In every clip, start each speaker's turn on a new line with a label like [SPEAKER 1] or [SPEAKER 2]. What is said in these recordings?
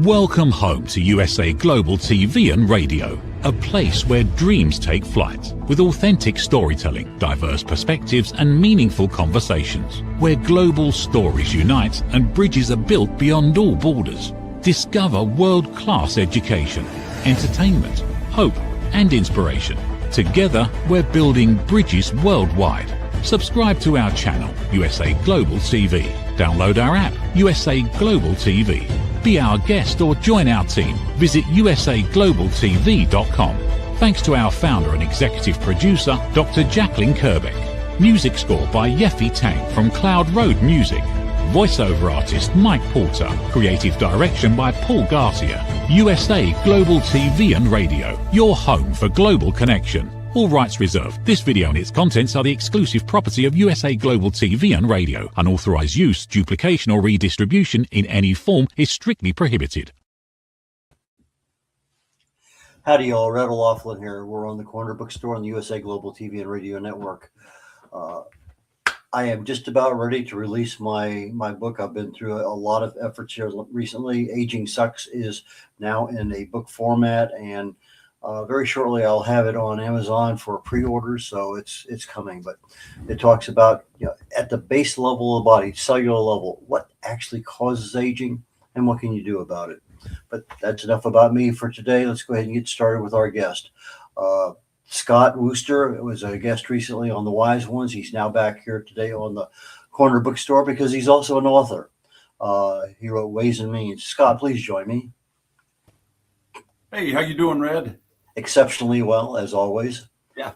[SPEAKER 1] Welcome home to USA Global TV and Radio, a place where dreams take flight, with authentic storytelling, diverse perspectives and meaningful conversations, where global stories unite and bridges are built beyond all borders. Discover world-class education, entertainment, hope and inspiration. Together, we're building bridges worldwide. Subscribe to our channel, USA Global TV. Download our app, USA Global TV. Be our guest or join our team. Visit usaglobaltv.com. Thanks to our founder and executive producer, Dr. Jacqueline Kerbeck. Music score by Yeffy Tang from Cloud Road Music. Voiceover artist Mike Porter. Creative direction by Paul Garcia. USA Global TV and Radio, your home for global connection. All rights reserved. This video and its contents are the exclusive property of USA Global TV and Radio. Unauthorized use, duplication or redistribution in any form is strictly prohibited.
[SPEAKER 2] Howdy y'all, Red O'Loughlin here. We're on the Corner Bookstore on the USA Global TV and Radio Network. I am just about ready to release my book. I've been through a lot of efforts here recently. Aging Sucks is now in a book format, and very shortly I'll have it on Amazon for pre-order, so it's coming. But it talks about, at the base level of the body, cellular level, what actually causes aging and what can you do about it. But that's enough about me for today. Let's go ahead and get started with our guest. Scott Woster was a guest recently on The Wise Ones. He's now back here today on the Corner Bookstore because he's also an author. He wrote Ways and Means. Scott, please join me.
[SPEAKER 3] Hey, how you doing, Red?
[SPEAKER 2] Exceptionally well, as always.
[SPEAKER 3] Yeah.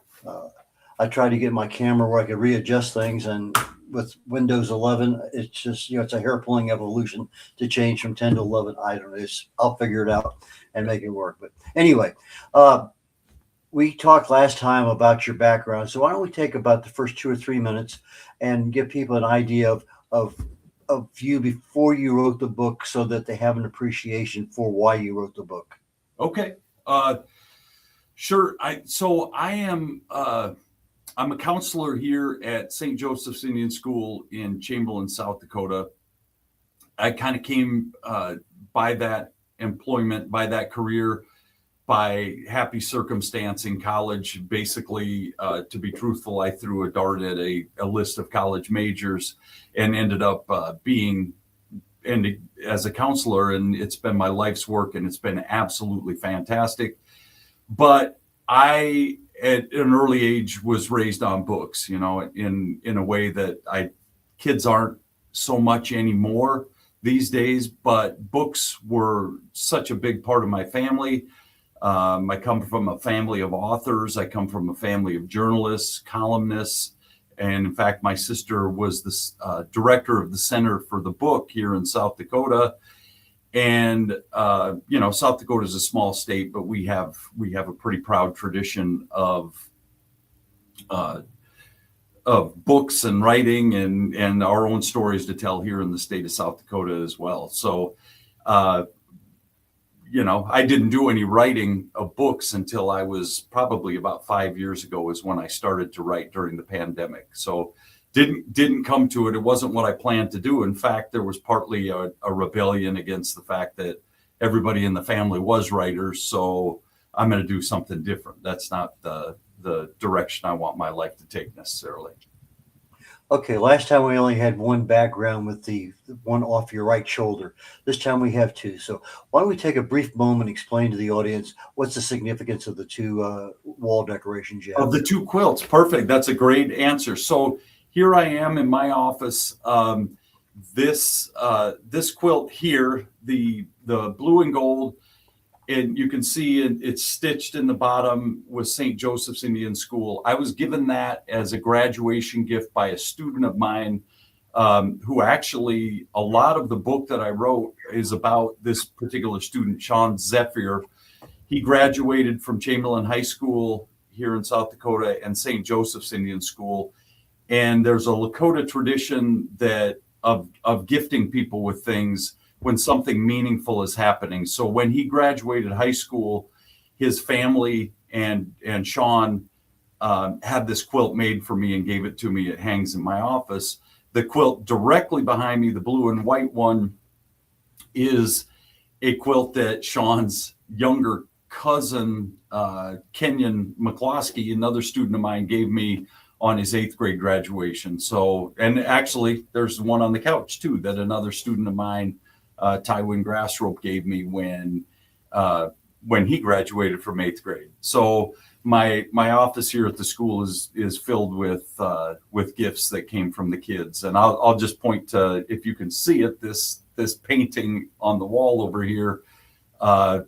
[SPEAKER 2] I tried to get my camera where I could readjust things, and with Windows 11, it's just, it's a hair-pulling evolution to change from 10 to 11. I don't know. I'll figure it out and make it work. But anyway, we talked last time about your background, so why don't we take about the first 2 or 3 minutes and give people an idea of you before you wrote the book, so that they have an appreciation for why you wrote the book.
[SPEAKER 3] Okay. Sure. I'm a counselor here at St. Joseph's Indian School in Chamberlain, South Dakota. I kind of came by that employment, by that career, by happy circumstance in college. Basically, to be truthful, I threw a dart at a list of college majors and ended up being as a counselor, and it's been my life's work, and it's been absolutely fantastic. But I, at an early age, was raised on books, in a way that kids aren't so much anymore these days, but books were such a big part of my family. I come from a family of authors. I come from a family of journalists, columnists. And in fact, my sister was the director of the Center for the Book here in South Dakota. And, South Dakota is a small state, but we have a pretty proud tradition of books and writing and our own stories to tell here in the state of South Dakota as well. So, I didn't do any writing of books until I was probably about 5 years ago is when I started to write during the pandemic. So didn't come to it. It wasn't what I planned to do. In fact, there was partly a rebellion against the fact that everybody in the family was writers. So I'm going to do something different. That's not the direction I want my life to take necessarily.
[SPEAKER 2] Okay, last time we only had one background with the one off your right shoulder. This time we have two. So why don't we take a brief moment and explain to the audience what's the significance of the two wall decorations you have?
[SPEAKER 3] Of the two quilts. Perfect. That's a great answer. So here I am in my office. This quilt here, the blue and gold, and you can see it's stitched in the bottom with St. Joseph's Indian School. I was given that as a graduation gift by a student of mine, who actually, a lot of the book that I wrote is about this particular student, Sean Zephyr. He graduated from Chamberlain High School here in South Dakota and St. Joseph's Indian School. And there's a Lakota tradition of gifting people with things when something meaningful is happening. So when he graduated high school, his family and Sean had this quilt made for me and gave it to me. It hangs in my office. The quilt directly behind me, the blue and white one, is a quilt that Sean's younger cousin, Kenyon McCloskey, another student of mine, gave me on his 8th grade graduation. So, and actually there's one on the couch too, that another student of mine, Tywin Grassrope, gave me when he graduated from 8th grade. So my office here at the school is filled with gifts that came from the kids. And I'll just point to, if you can see it, this painting on the wall over here, a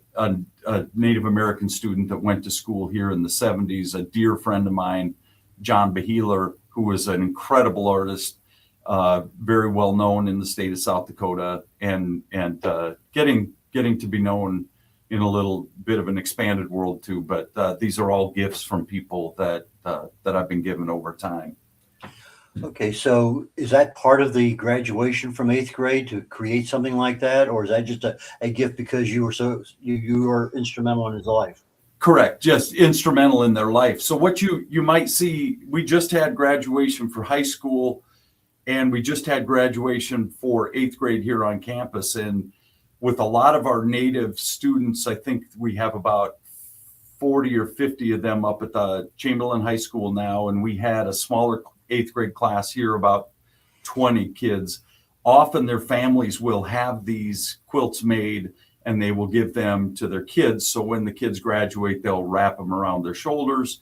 [SPEAKER 3] Native American student that went to school here in the 70s, a dear friend of mine, John Beheeler, who was an incredible artist, very well known in the state of South Dakota, and getting to be known in a little bit of an expanded world too. But these are all gifts from people that I've been given over time.
[SPEAKER 2] Okay, so is that part of the graduation from 8th grade to create something like that, or is that just a gift because you were instrumental in his life?
[SPEAKER 3] Correct, just instrumental in their life. So what you might see, we just had graduation for high school, and we just had graduation for 8th grade here on campus. And with a lot of our Native students, I think we have about 40 or 50 of them up at the Chamberlain High School now, and we had a smaller 8th grade class here, about 20 kids. Often their families will have these quilts made and they will give them to their kids. So when the kids graduate, they'll wrap them around their shoulders.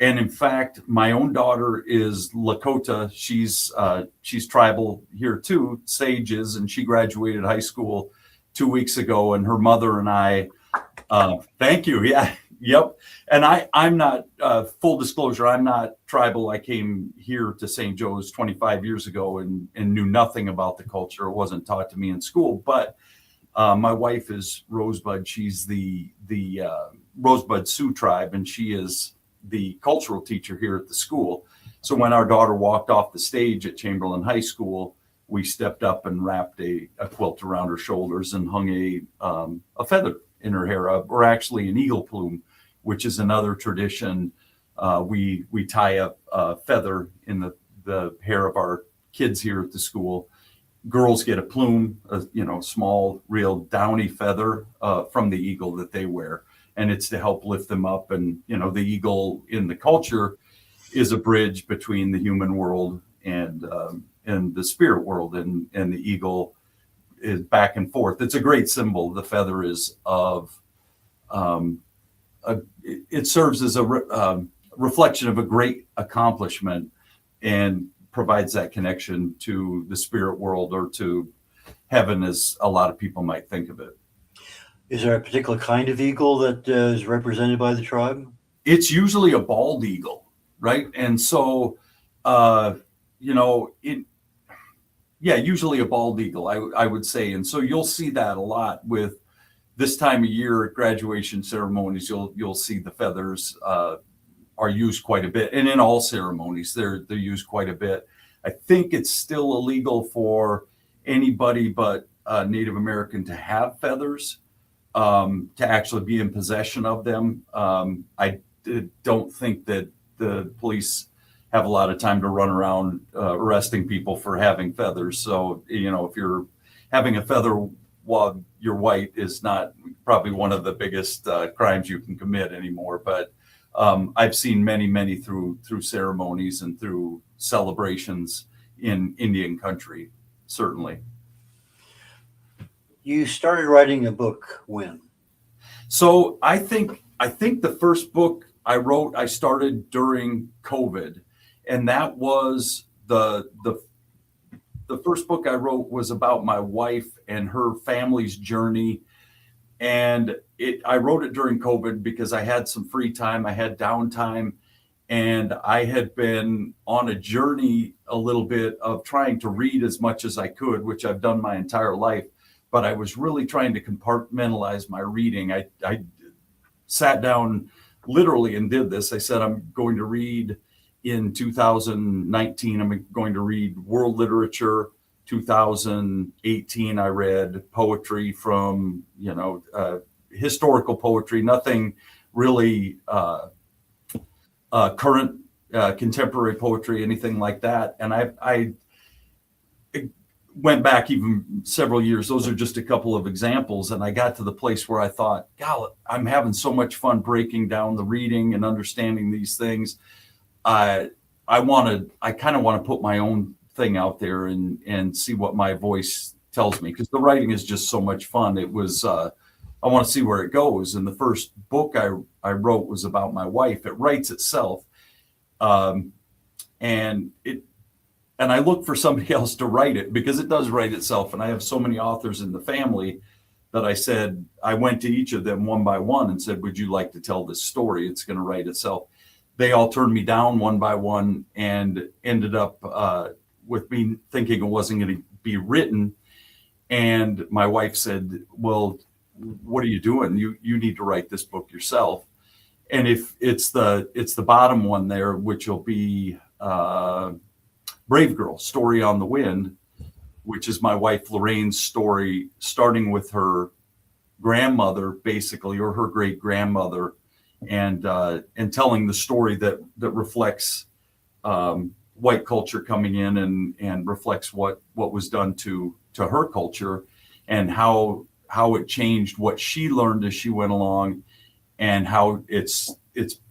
[SPEAKER 3] And in fact, my own daughter is Lakota. She's tribal here too, Sages, and she graduated high school 2 weeks ago. And her mother and I, thank you. Yeah. Yep. And I'm not, full disclosure, I'm not tribal. I came here to St. Joe's 25 years ago and knew nothing about the culture. It wasn't taught to me in school. But my wife is Rosebud. She's the Rosebud Sioux tribe, and she is the cultural teacher here at the school. So when our daughter walked off the stage at Chamberlain High School, we stepped up and wrapped a quilt around her shoulders and hung a feather in her hair, or actually an eagle plume, which is another tradition. We tie a feather in the hair of our kids here at the school. Girls get a plume, small, real downy feather from the eagle that they wear, and it's to help lift them up. And the eagle in the culture is a bridge between the human world and the spirit world, and the eagle is back and forth. It's a great symbol. The feather is it serves as a reflection of a great accomplishment, and provides that connection to the spirit world, or to heaven, as a lot of people might think of it.
[SPEAKER 2] Is there a particular kind of eagle that is represented by the tribe?
[SPEAKER 3] It's usually a bald eagle, right? And so, usually a bald eagle, I would say. And so you'll see that a lot with this time of year at graduation ceremonies. You'll see the feathers are used quite a bit, and in all ceremonies they're used quite a bit. I think it's still illegal for anybody but Native American to have feathers, to actually be in possession of them. I don't think that the police have a lot of time to run around arresting people for having feathers. So if you're having a feather while you're white is not probably one of the biggest crimes you can commit anymore. But I've seen many through ceremonies and through celebrations in Indian country, certainly.
[SPEAKER 2] You started writing a book when?
[SPEAKER 3] So I think the first book I wrote, I started during COVID, and that was the first book I wrote was about my wife and her family's journey. And I wrote it during COVID because I had some free time, I had downtime, and I had been on a journey a little bit of trying to read as much as I could, which I've done my entire life. But I was really trying to compartmentalize my reading. I sat down literally and did this. I said, I'm going to read in 2019, I'm going to read world literature. 2018, I read poetry from, historical poetry, nothing really current contemporary poetry, anything like that. And I went back even several years. Those are just a couple of examples. And I got to the place where I thought, God, I'm having so much fun breaking down the reading and understanding these things. I kind of want to put my own thing out there and see what my voice tells me, because the writing is just so much fun. It was, I want to see where it goes. And the first book I wrote was about my wife. It writes itself. And I look for somebody else to write it, because it does write itself. And I have so many authors in the family that I went to each of them one by one and said, would you like to tell this story? It's going to write itself. They all turned me down one by one, and ended up with me thinking it wasn't going to be written. And my wife said, well, what are you doing? You need to write this book yourself. And if it's the bottom one there, which will be Brave Girl, Story on the Wind, which is my wife Lorraine's story, starting with her grandmother, basically, or her great grandmother, and telling the story that reflects white culture coming in and reflects what was done to her culture, and how it changed what she learned as she went along, and how it's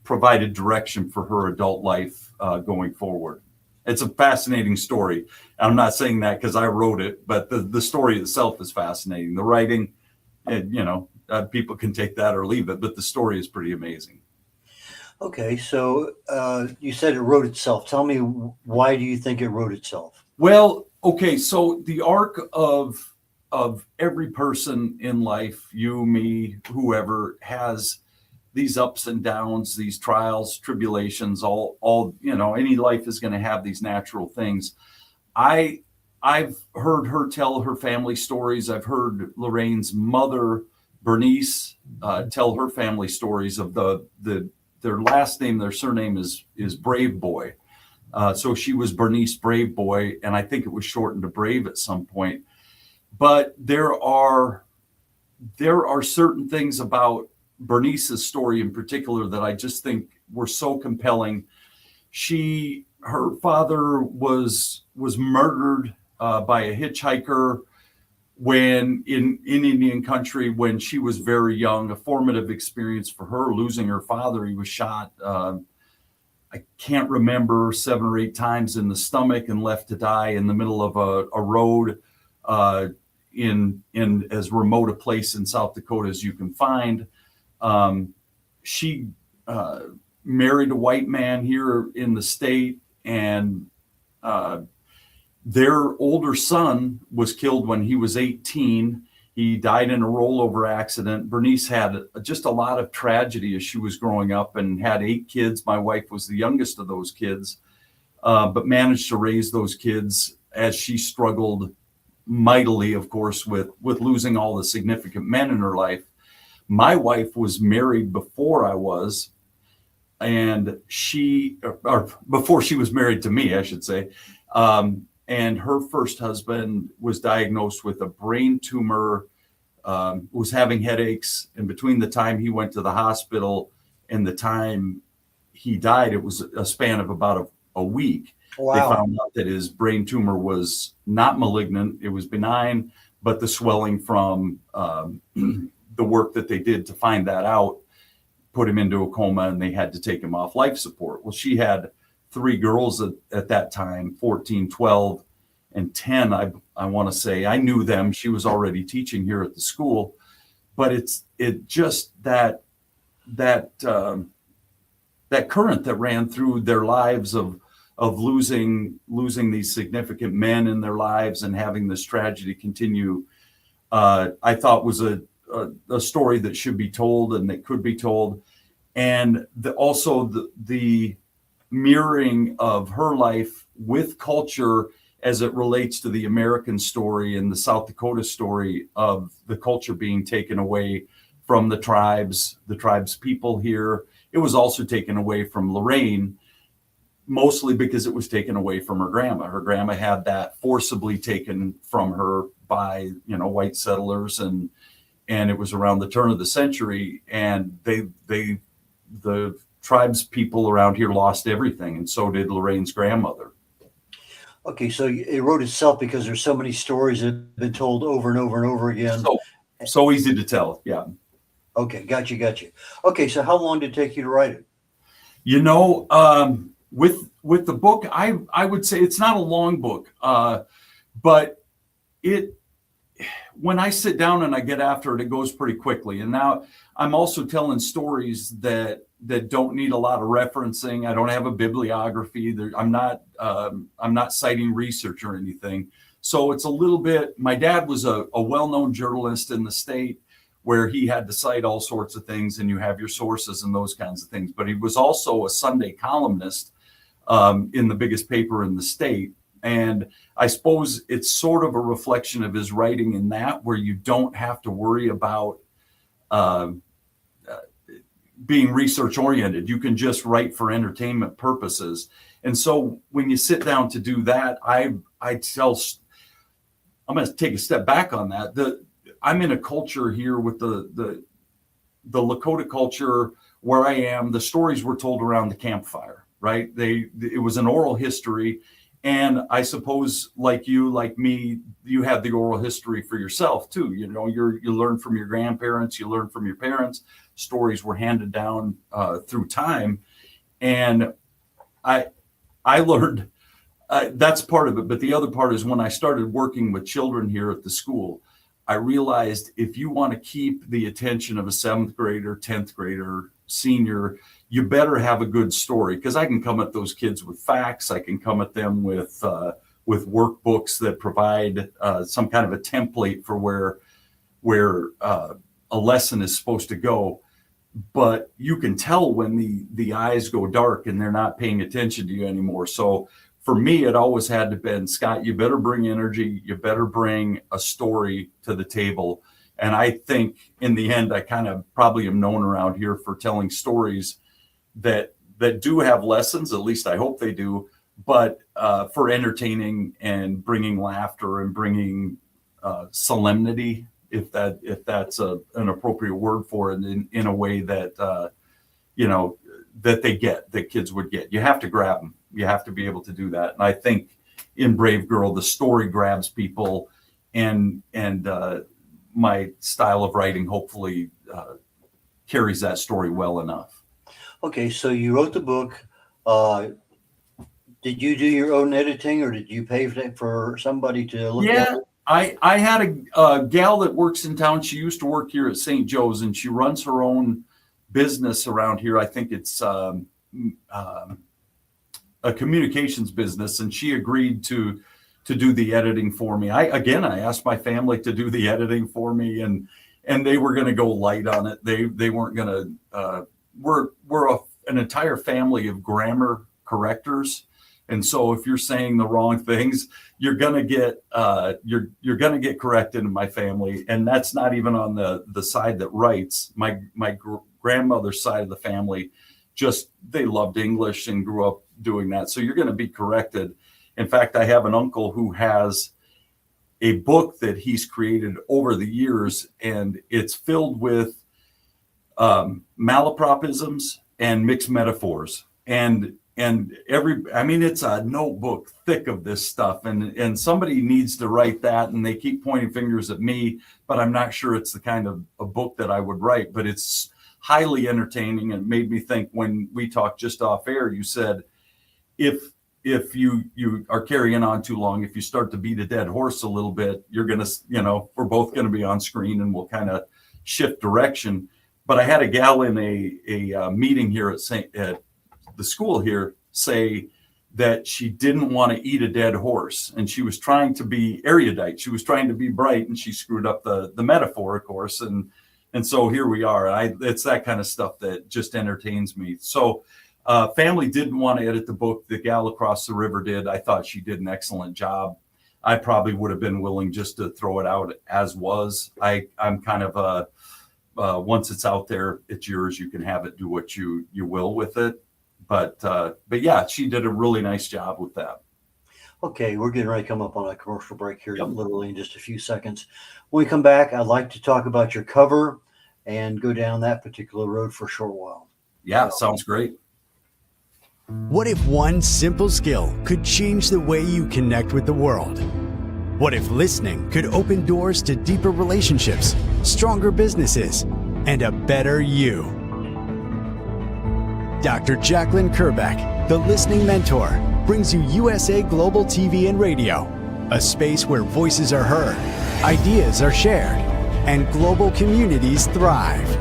[SPEAKER 3] provided direction for her adult life going forward. It's a fascinating story. I'm not saying that because I wrote it, but the story itself is fascinating. The writing, people can take that or leave it, but the story is pretty amazing.
[SPEAKER 2] Okay, so you said it wrote itself. Tell me, why do you think it wrote itself?
[SPEAKER 3] Well, okay, so the arc of every person in life, you, me, whoever, has these ups and downs, these trials, tribulations, all any life is going to have these natural things. I've heard her tell her family stories. I've heard Lorraine's mother, Bernice, tell her family stories of their last name, their surname is Brave Boy. So she was Bernice Brave Boy, and I think it was shortened to Brave at some point. But there are certain things about Bernice's story in particular that I just think were so compelling. Her father was murdered by a hitchhiker when in Indian country when she was very young. A formative experience for her, losing her father. He was shot, I can't remember, 7 or 8 times in the stomach, and left to die in the middle of a road in as remote a place in South Dakota as you can find. She married a white man here in the state, and their older son was killed when he was 18. He died in a rollover accident. Bernice had just a lot of tragedy as she was growing up, and had 8 kids. My wife was the youngest of those kids, but managed to raise those kids as she struggled mightily, of course, with losing all the significant men in her life. My wife was married before I was, and before she was married to me, I should say. And her first husband was diagnosed with a brain tumor, was having headaches. And between the time he went to the hospital and the time he died, it was a span of about a week. Wow. They found out that his brain tumor was not malignant. It was benign, but the swelling from the work that they did to find that out put him into a coma, and they had to take him off life support. Well, she had 3 girls at that time, 14, 12, and 10. I want to say I knew them. She was already teaching here at the school, but it just that current that ran through their lives of losing these significant men in their lives and having this tragedy continue. I thought was a story that should be told and that could be told. And also the mirroring of her life with culture as it relates to the American story and the South Dakota story of the culture being taken away from the tribes people here. It was also taken away from Lorraine, mostly because it was taken away from her grandma. Her grandma had that forcibly taken from her by, white settlers, and it was around the turn of the century, and the tribes people around here lost everything, and so did Lorraine's grandmother.
[SPEAKER 2] Okay, so it wrote itself because there's so many stories that have been told over and over and over again.
[SPEAKER 3] So easy to tell. Yeah.
[SPEAKER 2] Okay, got you, got you. Okay, so how long did it take you to write it?
[SPEAKER 3] You know, with the book, I would say it's not a long book, but it when I sit down and I get after it, it goes pretty quickly. And now I'm also telling stories that don't need a lot of referencing. I don't have a bibliography. I'm not citing research or anything. So it's a little bit. My dad was a well-known journalist in the state, where he had to cite all sorts of things, and you have your sources and those kinds of things. But he was also a Sunday columnist in the biggest paper in the state. And I suppose it's sort of a reflection of his writing in that, where you don't have to worry about being research oriented. You can just write for entertainment purposes. And so when you sit down to do that, I'm going to take a step back on that. I'm in a culture here with the Lakota culture where I am. The stories were told around the campfire, right? It was an oral history. And I suppose, like you, like me, you have the oral history for yourself too. You know, you learn from your grandparents, you learn from your parents. Stories were handed down through time, and I learned that's part of it. But the other part is when I started working with children here at the school, I realized if you want to keep the attention of a 7th grader, 10th grader, senior, you better have a good story, because I can come at those kids with facts. I can come at them with workbooks that provide some kind of a template for where a lesson is supposed to go. But you can tell when the eyes go dark and they're not paying attention to you anymore. So for me, it always had to be, Scott, you better bring energy. You better bring a story to the table. And I think in the end, I kind of probably am known around here for telling stories that do have lessons. At least I hope they do. But for entertaining and bringing laughter and bringing solemnity, if that's an appropriate word for it, in a way that that kids would get. You have to grab them. You have to be able to do that. And I think in Brave Girl, the story grabs people, and my style of writing hopefully carries that story well enough.
[SPEAKER 2] Okay, so you wrote the book. Did you do your own editing, or did you pay for somebody to look at it?
[SPEAKER 3] I had a gal that works in town. She used to work here at St. Joe's, and she runs her own business around here. I think it's a communications business, and she agreed to do the editing for me. I asked my family to do the editing for me, and they were going to go light on it. They weren't going to. We're an entire family of grammar correctors. And so if you're saying the wrong things, you're gonna get corrected in my family, and that's not even on the side that writes. My grandmother's side of the family, they loved English and grew up doing that. So you're going to be corrected. In fact, I have an uncle who has a book that he's created over the years, and it's filled with malapropisms and mixed metaphors, and it's a notebook thick of this stuff, and somebody needs to write that, and they keep pointing fingers at me, but I'm not sure it's the kind of a book that I would write. But it's highly entertaining, and made me think when we talked just off air. You said if you are carrying on too long, if you start to beat a dead horse a little bit, you're gonna, we're both gonna be on screen, and we'll kind of shift direction. But I had a gal in a meeting here at the school here say that she didn't want to eat a dead horse, and she was trying to be erudite. She was trying to be bright, and she screwed up the metaphor, of course. And so here we are. It's that kind of stuff that just entertains me. So family didn't want to edit the book. The gal across the river did. I thought she did an excellent job. I probably would have been willing just to throw it out as was. I'm kind of once it's out there, it's yours. You can have it, do what you will with it. But yeah, she did a really nice job with that.
[SPEAKER 2] Okay, we're getting ready to come up on a commercial break here, literally in just a few seconds. When we come back, I'd like to talk about your cover and go down that particular road for a short while.
[SPEAKER 3] Yeah, sounds great.
[SPEAKER 4] What if one simple skill could change the way you connect with the world? What if listening could open doors to deeper relationships, stronger businesses, and a better you? Dr. Jacqueline Kerbeck, the Listening Mentor, brings you USA Global TV and Radio, a space where voices are heard, ideas are shared, and global communities thrive.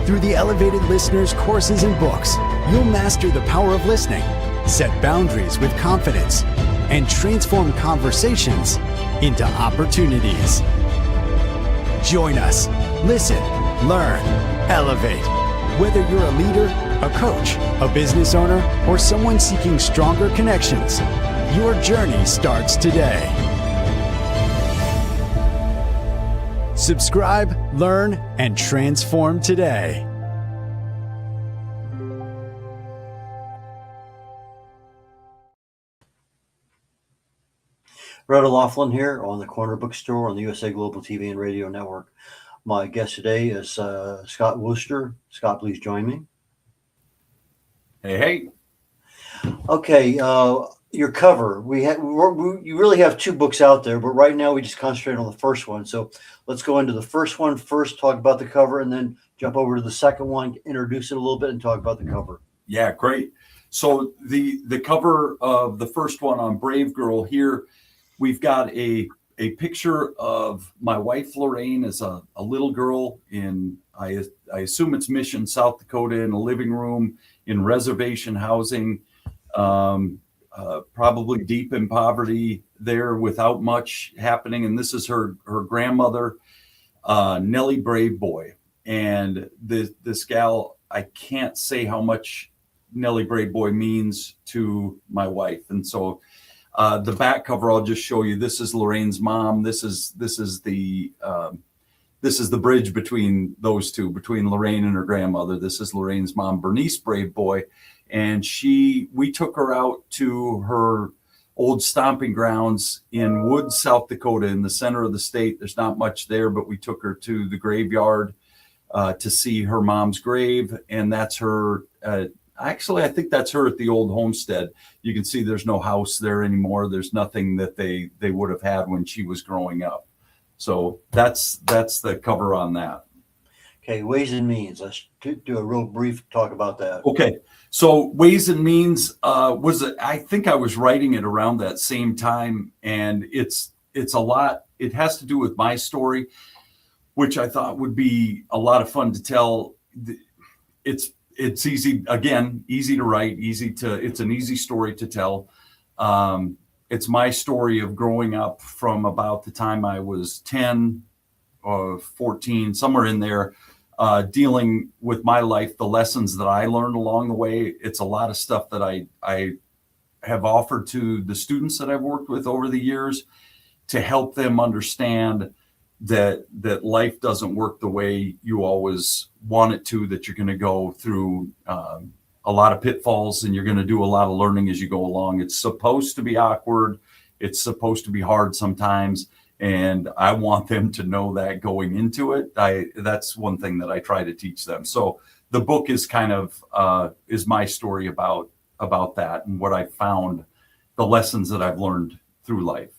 [SPEAKER 4] Through the elevated listeners' courses and books, you'll master the power of listening, set boundaries with confidence, and transform conversations into opportunities. Join us. Listen, learn, elevate. Whether you're a leader, a coach, a business owner, or someone seeking stronger connections, your journey starts today. Subscribe, learn, and transform today.
[SPEAKER 2] Retta Laughlin here on the Corner Bookstore on the USA Global TV and Radio Network. My guest today is Scott Woster. Scott, please join me.
[SPEAKER 3] Hey.
[SPEAKER 2] Okay, your cover. You really have two books out there, but right now we just concentrate on the first one. So let's go into the first one first, talk about the cover, and then jump over to the second one, introduce it a little bit, and talk about the cover.
[SPEAKER 3] Yeah, great. So the cover of the first one on Brave Girl here, we've got a picture of my wife, Lorraine, as a little girl in, I assume it's Mission, South Dakota, in a living room in reservation housing, probably deep in poverty there without much happening. And this is her grandmother, Nellie Brave Boy. And this gal, I can't say how much Nellie Brave Boy means to my wife. And so the back cover, I'll just show you. This is Lorraine's mom. This is the bridge between those two, between Lorraine and her grandmother. This is Lorraine's mom, Bernice Brave Boy, and we took her out to her old stomping grounds in Woods, South Dakota, in the center of the state. There's not much there, but we took her to the graveyard to see her mom's grave, and that's her. Actually, I think that's her at the old homestead. You can see there's no house there anymore. There's nothing that they would have had when she was growing up. So that's the cover on that.
[SPEAKER 2] Okay, Ways and Means. Let's do a real brief talk about that.
[SPEAKER 3] Okay, so Ways and Means I think I was writing it around that same time, and it's a lot. It has to do with my story, which I thought would be a lot of fun to tell. It's easy to write, it's an easy story to tell. It's my story of growing up from about the time I was 10 or 14, somewhere in there, dealing with my life, the lessons that I learned along the way. It's a lot of stuff that I have offered to the students that I've worked with over the years to help them understand that life doesn't work the way you always want it to, that you're going to go through a lot of pitfalls and you're going to do a lot of learning as you go along. It's supposed to be awkward. It's supposed to be hard sometimes. And I want them to know that going into it. That's one thing that I try to teach them. So the book is kind of is my story about that and what I found, the lessons that I've learned through life.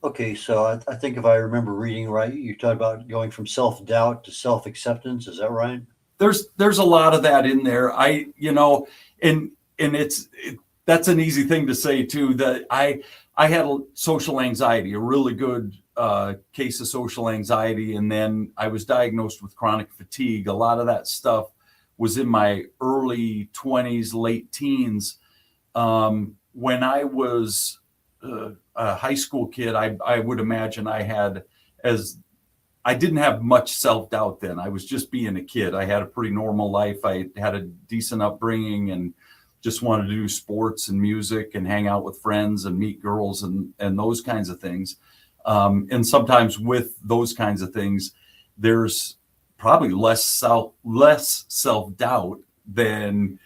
[SPEAKER 2] Okay, so I think if I remember reading right, you talked about going from self-doubt to self-acceptance. Is that right?
[SPEAKER 3] There's a lot of that in there. And that's an easy thing to say too, that I had social anxiety, a really good case of social anxiety. And then I was diagnosed with chronic fatigue. A lot of that stuff was in my early 20s, late teens. When I was a high school kid, I would imagine I didn't have much self-doubt then. I was just being a kid. I had a pretty normal life. I had a decent upbringing and just wanted to do sports and music and hang out with friends and meet girls and those kinds of things. And sometimes with those kinds of things, there's probably less self-doubt than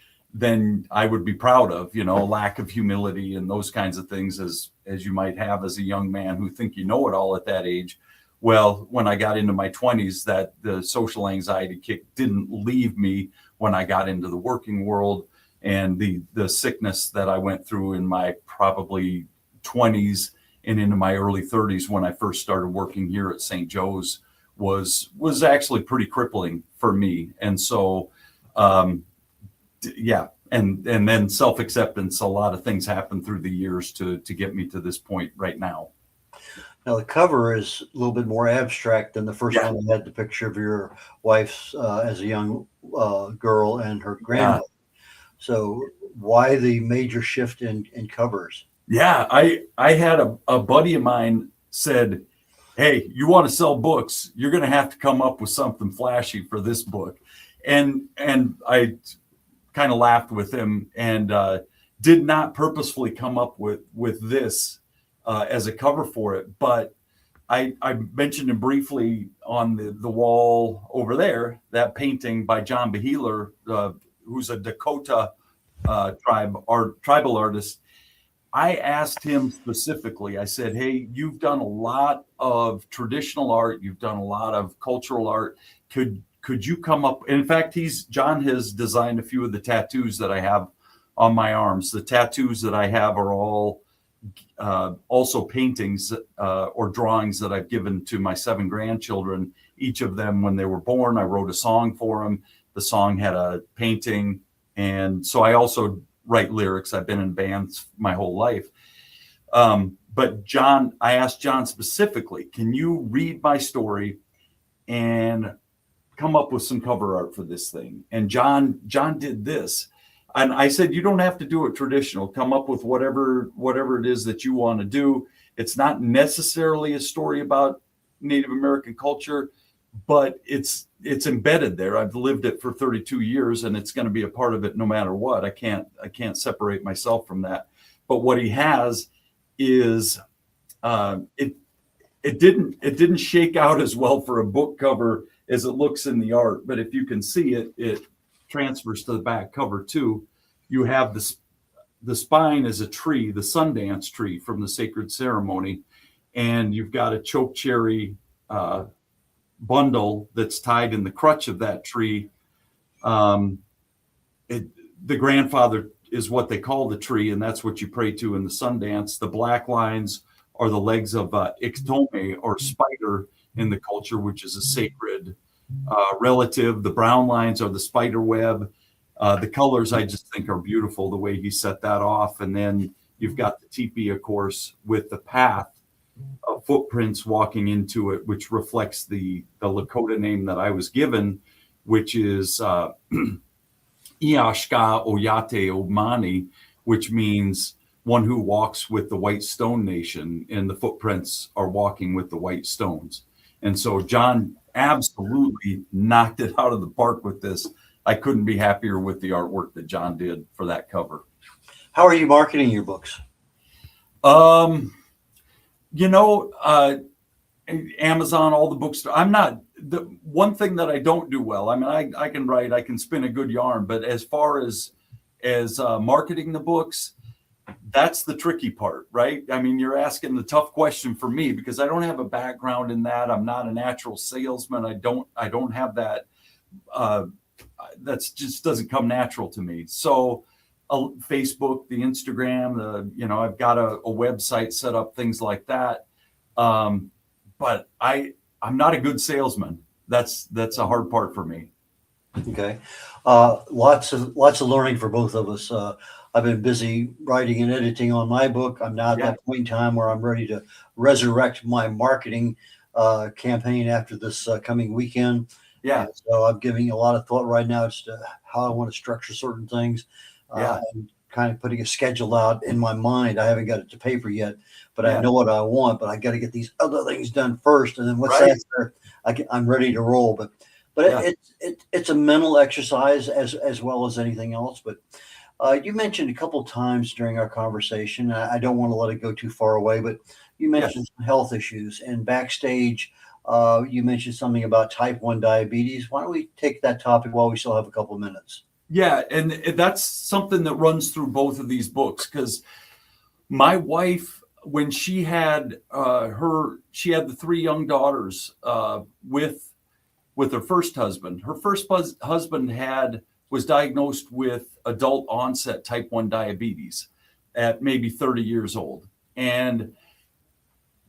[SPEAKER 3] I would be proud of, lack of humility and those kinds of things as you might have as a young man who think you know it all at that age. Well, when I got into my 20s, that the social anxiety kick didn't leave me when I got into the working world and the sickness that I went through in my probably 20s and into my early 30s when I first started working here at St. Joe's was actually pretty crippling for me. And so, yeah. And then self-acceptance, a lot of things happened through the years to get me to this point right now.
[SPEAKER 2] Now, the cover is a little bit more abstract than the first one that had the picture of your wife's as a young girl and her grandmother. So why the major shift in covers?
[SPEAKER 3] Yeah, I had a buddy of mine said, hey, you want to sell books, you're going to have to come up with something flashy for this book. And I kind of laughed with him and did not purposefully come up with this as a cover for it. But I mentioned it briefly on the wall over there, that painting by John Beheeler, who's a Dakota tribal artist. I asked him specifically, I said, hey, you've done a lot of traditional art. You've done a lot of cultural art. Could you come up? In fact, John has designed a few of the tattoos that I have on my arms. The tattoos that I have are all also paintings or drawings that I've given to my 7 grandchildren. Each of them, when they were born, I wrote a song for them. The song had a painting. And so I also write lyrics. I've been in bands my whole life. But John, I asked John specifically, can you read my story and come up with some cover art for this thing? And John did this. And I said, you don't have to do it traditional. Come up with whatever it is that you want to do. It's not necessarily a story about Native American culture, but it's embedded there. I've lived it for 32 years, and it's going to be a part of it no matter what. I can't separate myself from that. But what he has is it didn't shake out as well for a book cover as it looks in the art. But if you can see it, it transfers to the back cover too. You have the spine is a tree, the Sundance tree from the sacred ceremony, and you've got a chokecherry bundle that's tied in the crutch of that tree. The grandfather is what they call the tree, and that's what you pray to in the Sundance. The black lines are the legs of Ikhtome, or spider in the culture, which is a sacred relative. The brown lines are the spider web. The colors I just think are beautiful, the way he set that off. And then you've got the teepee, of course, with the path of footprints walking into it, which reflects the Lakota name that I was given, which is Iashka Oyate Omani, which means one who walks with the White Stone Nation, and the footprints are walking with the white stones. And so John absolutely knocked it out of the park with this. I couldn't be happier with the artwork that John did for that cover.
[SPEAKER 2] How are you marketing your books?
[SPEAKER 3] Amazon, all the bookstores. I'm not the one thing that I don't do well. I mean, I can write, I can spin a good yarn, but as far as marketing the books, that's the tricky part, right? I mean, you're asking the tough question for me because I don't have a background in that. I'm not a natural salesman. I don't have that. That's just doesn't come natural to me. So Facebook, the Instagram, I've got a website set up, things like that. But I'm not a good salesman. That's a hard part for me.
[SPEAKER 2] Okay. Lots of learning for both of us. I've been busy writing and editing on my book. I'm now at that point in time where I'm ready to resurrect my marketing campaign after this coming weekend.
[SPEAKER 3] Yeah.
[SPEAKER 2] And so I'm giving a lot of thought right now as to how I want to structure certain things. And kind of putting a schedule out in my mind. I haven't got it to paper yet, but I know what I want, but I got to get these other things done first. And then once that's there, I'm ready to roll. But it's a mental exercise as well as anything else. But you mentioned a couple of times during our conversation, I don't want to let it go too far away, but you mentioned some health issues, and backstage, you mentioned something about type 1 diabetes. Why don't we take that topic while we still have a couple of minutes? Yeah,
[SPEAKER 3] and that's something that runs through both of these books, because my wife, when she had the 3 young daughters with her first husband. Her first husband was diagnosed with adult onset type 1 diabetes at maybe 30 years old. And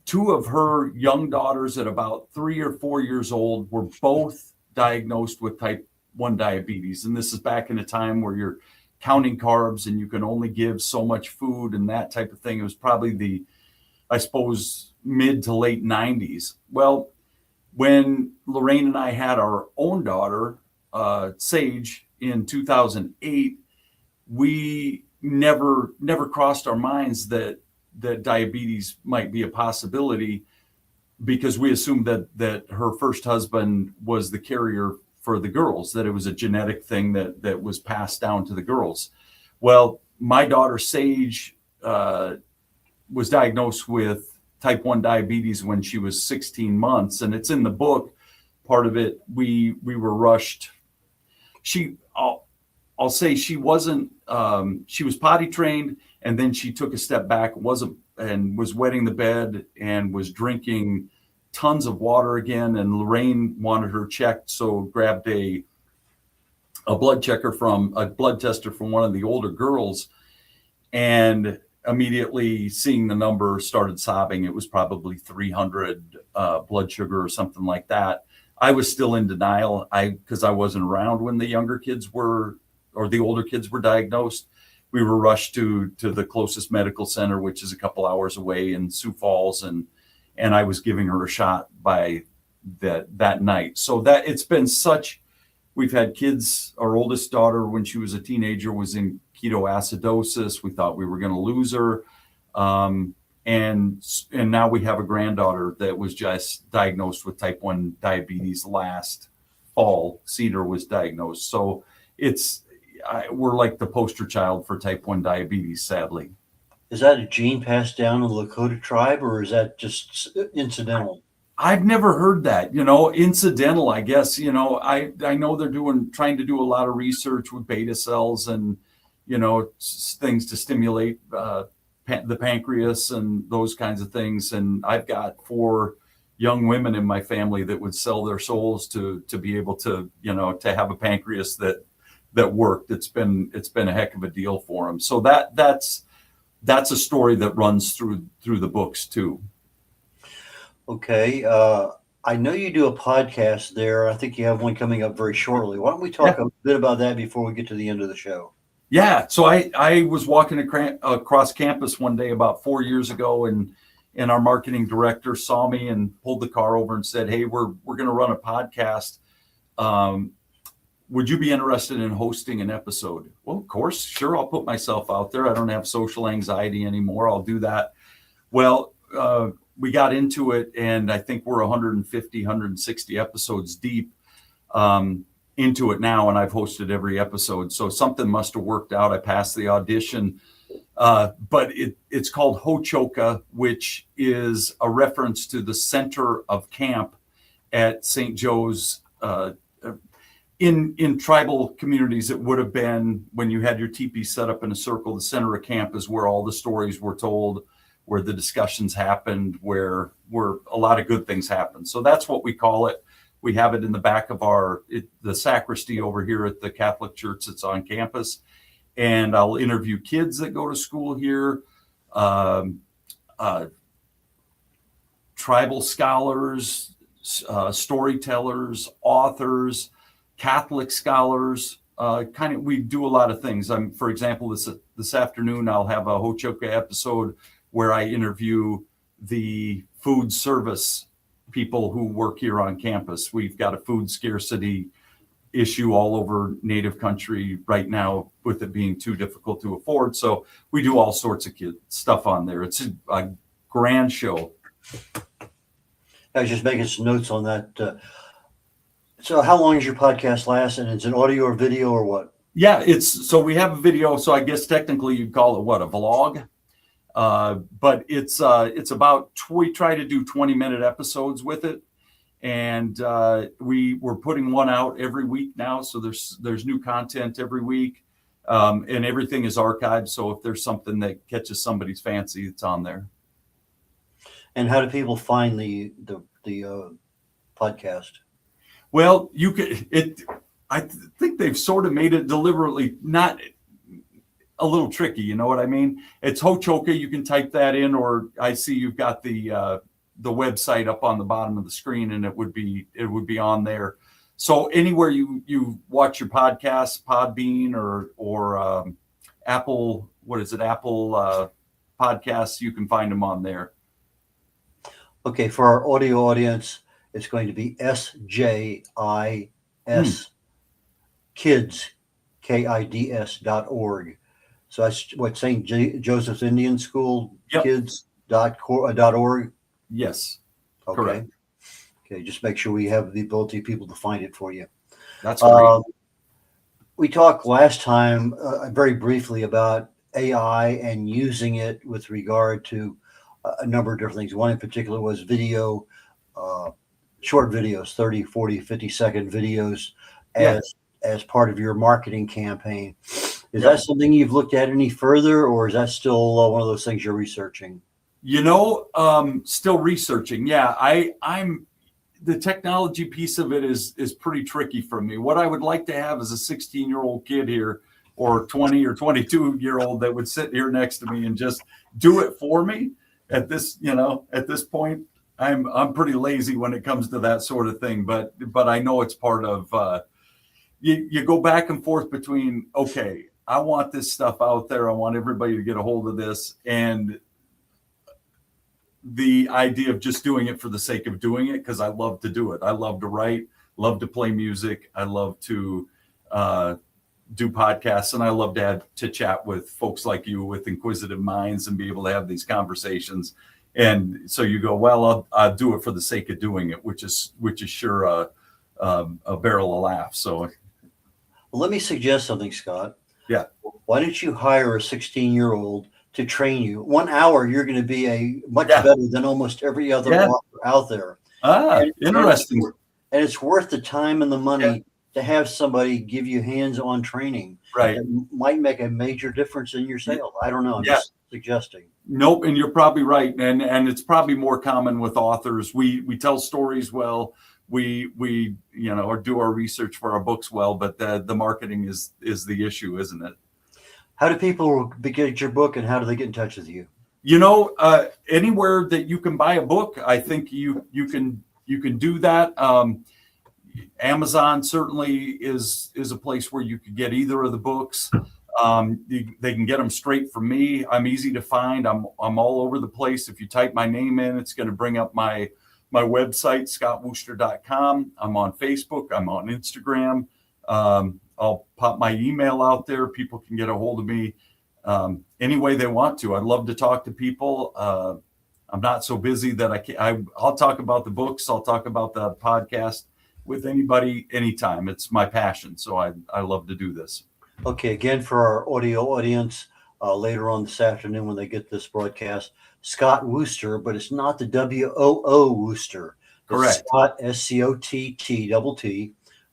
[SPEAKER 3] two of her young daughters at about 3 or 4 years old were both diagnosed with type 1 diabetes. And this is back in a time where you're counting carbs and you can only give so much food and that type of thing. It was probably I suppose, mid to late 90s. Well, when Lorraine and I had our own daughter, Sage, in 2008, we never crossed our minds that diabetes might be a possibility, because we assumed that her first husband was the carrier for the girls, that it was a genetic thing that was passed down to the girls. Well, my daughter Sage was diagnosed with type 1 diabetes when she was 16 months. And it's in the book, part of it, we were rushed. I'll say she wasn't, she was potty trained, and then she took a step back, and was wetting the bed and was drinking tons of water again. And Lorraine wanted her checked, so grabbed a blood tester from one of the older girls, and immediately seeing the number started sobbing. It was probably 300 blood sugar or something like that. I was still in denial, because I wasn't around when the older kids were diagnosed. We were rushed to the closest medical center, which is a couple hours away in Sioux Falls, and I was giving her a shot by that night. So that it's been we've had kids. Our oldest daughter, when she was a teenager, was in ketoacidosis. We thought we were going to lose her. And now we have a granddaughter that was just diagnosed with type 1 diabetes last fall. Cedar was diagnosed. So we're like the poster child for type 1 diabetes, sadly.
[SPEAKER 2] Is that a gene passed down in the Lakota tribe, or is that just incidental?
[SPEAKER 3] I've never heard that, incidental, I guess. I know they're trying to do a lot of research with beta cells and, things to stimulate the pancreas and those kinds of things. And I've got 4 young women in my family that would sell their souls to be able to, to have a pancreas that worked. It's been a heck of a deal for them. So that's a story that runs through the books too.
[SPEAKER 2] Okay. I know you do a podcast there. I think you have one coming up very shortly. Why don't we talk a bit about that before we get to the end of the show? Yeah.
[SPEAKER 3] So I was walking across campus one day about 4 years ago, and our marketing director saw me and pulled the car over and said, "Hey, we're going to run a podcast. Would you be interested in hosting an episode?" Well, of course, sure. I'll put myself out there. I don't have social anxiety anymore. I'll do that. Well, we got into it, and I think we're 150, 160 episodes deep into it now, and I've hosted every episode. So something must have worked out. I passed the audition, but it's called Hochoka, which is a reference to the center of camp at St. Joe's. In tribal communities, it would have been when you had your teepee set up in a circle. The center of camp is where all the stories were told, where the discussions happened, where a lot of good things happened. So that's what we call it. We have it in the back of the sacristy over here at the Catholic church that's on campus. And I'll interview kids that go to school here, tribal scholars, storytellers, authors, Catholic scholars. We do a lot of things. For example, this afternoon, I'll have a Hochoka episode where I interview the food service people who work here on campus. We've got a food scarcity issue all over Native country right now, with it being too difficult to afford. So we do all sorts of stuff on there. It's a grand show.
[SPEAKER 2] I was just making some notes on that. So how long does your podcast last? And it's an audio or video or what?
[SPEAKER 3] Yeah, so we have a video. So I guess technically you'd call it a vlog. But it's about, we try to do 20-minute episodes with it. And we're putting one out every week now. So there's new content every week. And everything is archived. So if there's something that catches somebody's fancy, it's on there.
[SPEAKER 2] And how do people find the podcast?
[SPEAKER 3] Well, think they've sort of made it deliberately not a little tricky. You know what I mean? It's Hochoka. You can type that in, or I see you've got the website up on the bottom of the screen, and it would be on there. So anywhere you watch your podcast, Podbean or Apple, what is it? Apple podcasts, you can find them on there.
[SPEAKER 2] Okay, for our audio audience, it's going to be SJIS kids, KIDS.org. So that's what St. Joseph's Indian School kids.org.
[SPEAKER 3] Yes.
[SPEAKER 2] Okay.
[SPEAKER 3] Correct.
[SPEAKER 2] Okay, just make sure we have the ability of people to find it for you.
[SPEAKER 3] That's great.
[SPEAKER 2] We talked last time very briefly about AI and using it with regard to a number of different things. One in particular was video, short videos, 30, 40, 50-second videos as part of your marketing campaign. Is that something you've looked at any further, or is that still one of those things you're researching?
[SPEAKER 3] Still researching. Yeah, I'm the technology piece of it is pretty tricky for me. What I would like to have is a 16-year-old kid here, or 20 or 22-year-old that would sit here next to me and just do it for me. At this point, I'm pretty lazy when it comes to that sort of thing. But I know it's part of you go back and forth between, okay, I want this stuff out there. I want everybody to get a hold of this, and the idea of just doing it for the sake of doing it, because I love to do it. I love to write, love to play music. I love to do podcasts, and I love to chat with folks like you with inquisitive minds and be able to have these conversations. And so you go, well, I'll do it for the sake of doing it, which is sure a barrel of laughs. So,
[SPEAKER 2] well, let me suggest something, Scott.
[SPEAKER 3] Yeah.
[SPEAKER 2] Why don't you hire a 16-year-old to train you? 1 hour, you're going to be a much better than almost every other author out there.
[SPEAKER 3] Interesting.
[SPEAKER 2] And it's worth the time and the money to have somebody give you hands-on training.
[SPEAKER 3] Right.
[SPEAKER 2] It might make a major difference in your sales. I don't know. I'm just suggesting.
[SPEAKER 3] Nope. And you're probably right. And it's probably more common with authors. We tell stories well. We or do our research for our books well, but the marketing is the issue, isn't it?
[SPEAKER 2] How do people get your book, and how do they get in touch with you?
[SPEAKER 3] Anywhere that you can buy a book, I think you can do that. Amazon certainly is a place where you could get either of the books. They can get them straight from me. I'm easy to find. I'm all over the place. If you type my name in, it's going to bring up my website, scottwoster.com. I'm on Facebook. I'm on Instagram. I'll pop my email out there. People can get a hold of me any way they want to. I'd love to talk to people. I'm not so busy that I'll talk about the books. I'll talk about the podcast with anybody, anytime. It's my passion. So I love to do this.
[SPEAKER 2] Okay. Again, for our audio audience, later on this afternoon when they get this broadcast, Scott Woster, but it's not the WOO Woster.
[SPEAKER 3] Correct.
[SPEAKER 2] It's Scott, SCOTT,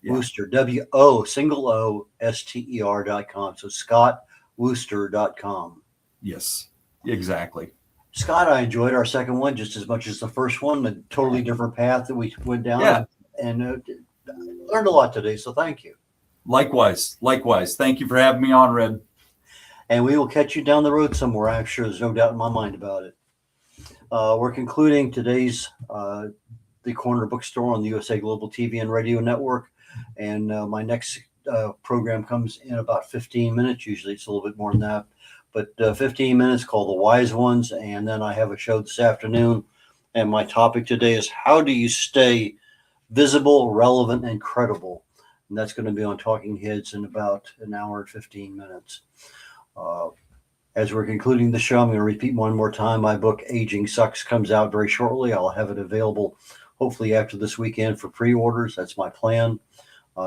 [SPEAKER 2] Woster, WOOSTER.com. So ScottWoster.com.
[SPEAKER 3] Yes, exactly.
[SPEAKER 2] Scott, I enjoyed our second one just as much as the first one. A totally different path that we went down, and learned a lot today. So thank you.
[SPEAKER 3] Likewise. Thank you for having me on, Red.
[SPEAKER 2] And we will catch you down the road somewhere. I'm sure there's no doubt in my mind about it. We're concluding today's the Corner Bookstore on the USA Global TV and Radio Network. And my next program comes in about 15 minutes. Usually it's a little bit more than that. But 15 minutes called The Wise Ones. And then I have a show this afternoon. And my topic today is how do you stay visible, relevant, and credible? And that's going to be on Talking Heads in about an hour and 15 minutes. As we're concluding the show, I'm going to repeat one more time. My book, Aging Sucks, comes out very shortly. I'll have it available hopefully after this weekend for pre-orders. That's my plan.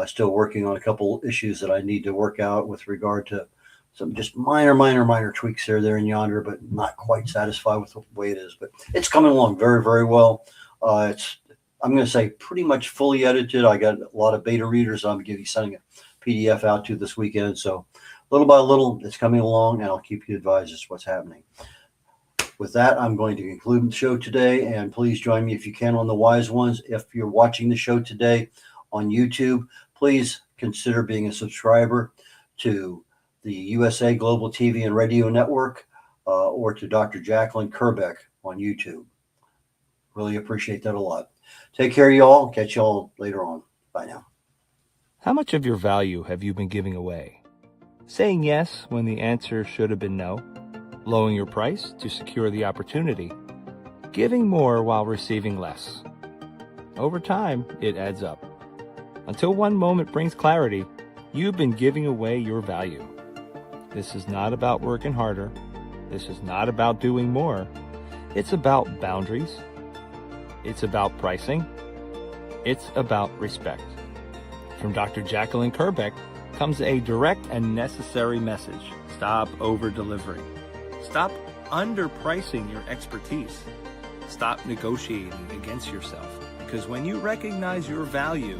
[SPEAKER 2] Still working on a couple issues that I need to work out with regard to some just minor tweaks here, there, and yonder, but not quite satisfied with the way it is. But it's coming along very, very well. I'm going to say pretty much fully edited. I got a lot of beta readers I'm going to be sending a PDF out to this weekend. So little by little, it's coming along, and I'll keep you advised as to what's happening. With that, I'm going to conclude the show today, and please join me if you can on The Wise Ones. If you're watching the show today on YouTube, please consider being a subscriber to the USA Global TV and Radio Network or to Dr. Jacqueline Kerbeck on YouTube. Really appreciate that a lot. Take care, y'all. Catch y'all later on. Bye now.
[SPEAKER 5] How much of your value have you been giving away? Saying yes when the answer should have been no? Lowering your price to secure the opportunity? Giving more while receiving less? Over time, it adds up. Until one moment brings clarity, you've been giving away your value. This is not about working harder. This is not about doing more. It's about boundaries. It's about pricing. It's about respect. From Dr. Jacqueline Kerbeck comes a direct and necessary message. Stop over-delivering. Stop underpricing your expertise. Stop negotiating against yourself. Because when you recognize your value,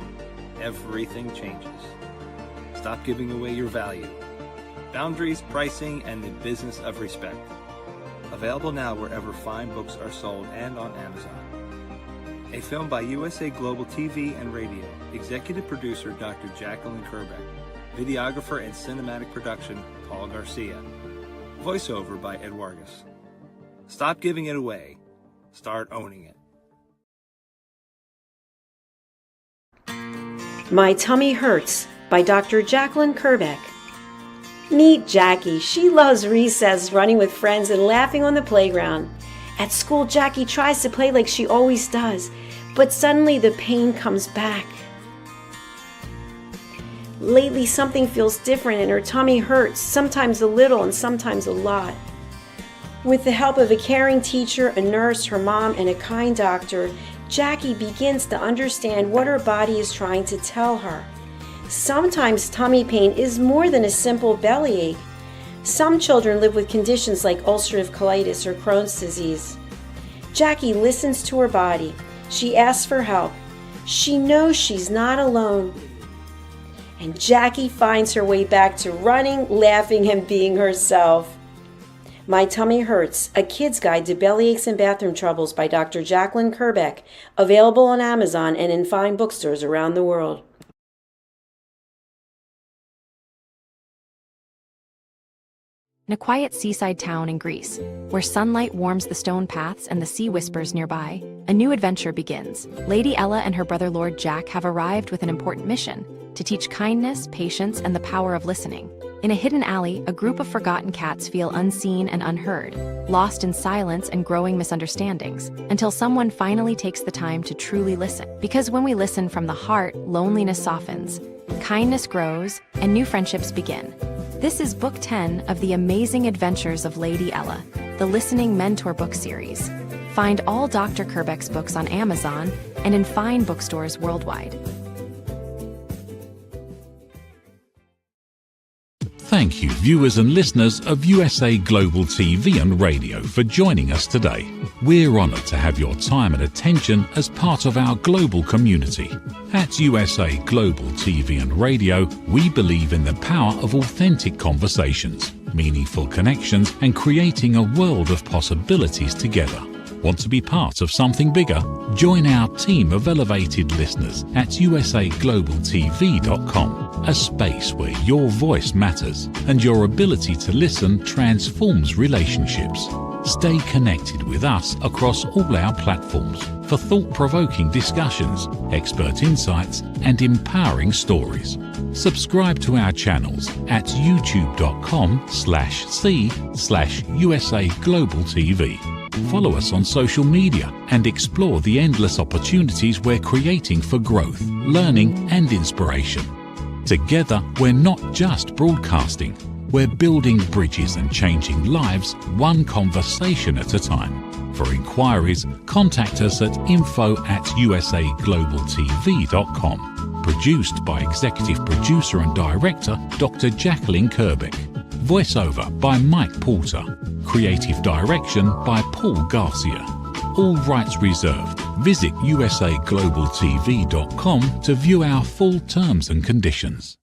[SPEAKER 5] everything changes. Stop giving away your value. Boundaries, pricing, and the business of respect. Available now wherever fine books are sold and on Amazon. A film by USA Global TV and Radio. Executive producer Dr. Jacqueline Kerbeck. Videographer and cinematic production Paul Garcia. Voiceover by Ed Wargas. Stop giving it away. Start owning it.
[SPEAKER 6] My Tummy Hurts by Dr. Jacqueline Kerbeck. Meet Jackie. She loves recess, running with friends, and laughing on the playground. At school, Jackie tries to play like she always does, but suddenly the pain comes back. Lately, something feels different and her tummy hurts, sometimes a little and sometimes a lot. With the help of a caring teacher, a nurse, her mom, and a kind doctor, Jackie begins to understand what her body is trying to tell her. Sometimes tummy pain is more than a simple bellyache. Some children live with conditions like ulcerative colitis or Crohn's disease. Jackie listens to her body. She asks for help. She knows she's not alone. And Jackie finds her way back to running, laughing, and being herself. My Tummy Hurts, a kid's guide to bellyaches and bathroom troubles by Dr. Jacqueline Kerbeck, available on Amazon and in fine bookstores around the world.
[SPEAKER 7] In a quiet seaside town in Greece, where sunlight warms the stone paths and the sea whispers nearby, a new adventure begins. Lady Ella and her brother Lord Jack have arrived with an important mission: to teach kindness, patience, and the power of listening. In a hidden alley, a group of forgotten cats feel unseen and unheard, lost in silence and growing misunderstandings, until someone finally takes the time to truly listen. Because when we listen from the heart, loneliness softens, kindness grows, and new friendships begin. This is Book 10 of The Amazing Adventures of Lady Ella, the Listening Mentor book series. Find all Dr. Kerbeck's books on Amazon and in fine bookstores worldwide.
[SPEAKER 1] Thank you, viewers and listeners of USA Global TV and Radio, for joining us today. We're honoured to have your time and attention as part of our global community. At USA Global TV and Radio, we believe in the power of authentic conversations, meaningful connections, and creating a world of possibilities together. Want to be part of something bigger? Join our team of elevated listeners at usaglobaltv.com, a space where your voice matters and your ability to listen transforms relationships. Stay connected with us across all our platforms for thought-provoking discussions, expert insights, and empowering stories. Subscribe to our channels at youtube.com/c/USAGlobalTV. Follow us on social media and explore the endless opportunities we're creating for growth, learning, and inspiration. Together, we're not just broadcasting, we're building bridges and changing lives one conversation at a time. For inquiries, contact us at info@usaglobaltv.com. Produced by Executive Producer and Director Dr. Jacqueline Kerbeck. Voiceover by Mike Porter. Creative direction by Paul Garcia. All rights reserved. Visit usaglobaltv.com to view our full terms and conditions.